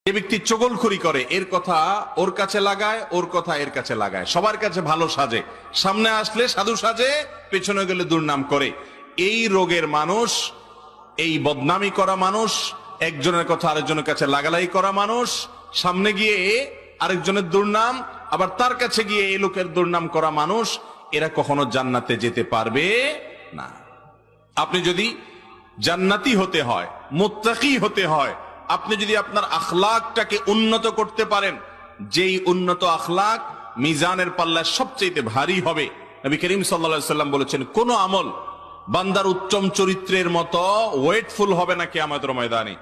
যে ব্যক্তি চগলখড়ি করে, এর কথা ওর কাছে লাগায়, ওর কথা এর কাছে লাগায়, সবার কাছে ভালো সাজে, সামনে আসলে সাধু সাজে, পেছনে গেলে দুর্নাম করে, এই রোগের মানুষ, এই বদনামি করা মানুষ, একজনের কথা আরেকজনের কাছে লাগালাই করা মানুষ, সামনে গিয়ে আরেকজনের দুর্নাম, আবার তার কাছে গিয়ে এই লোকের দুর্নাম করা মানুষ, এরা কখনো জান্নাতে যেতে পারবে না। আপনি যদি জান্নাতি হতে হয়, মুত্তাকি হতে হয়, আপনি যদি আপনার আখলাকটাকে উন্নত করতে পারেন, যেই উন্নত আখলাক মিজানের পাল্লায় সবচেয়ে ভারী হবে। নবী করিম সাল্লাল্লাহু আলাইহি সাল্লাম বলেছেন, কোন আমল বান্দার উত্তম চরিত্রের মতো ওয়েটফুল হবে না কিয়ামতের ময়দানে।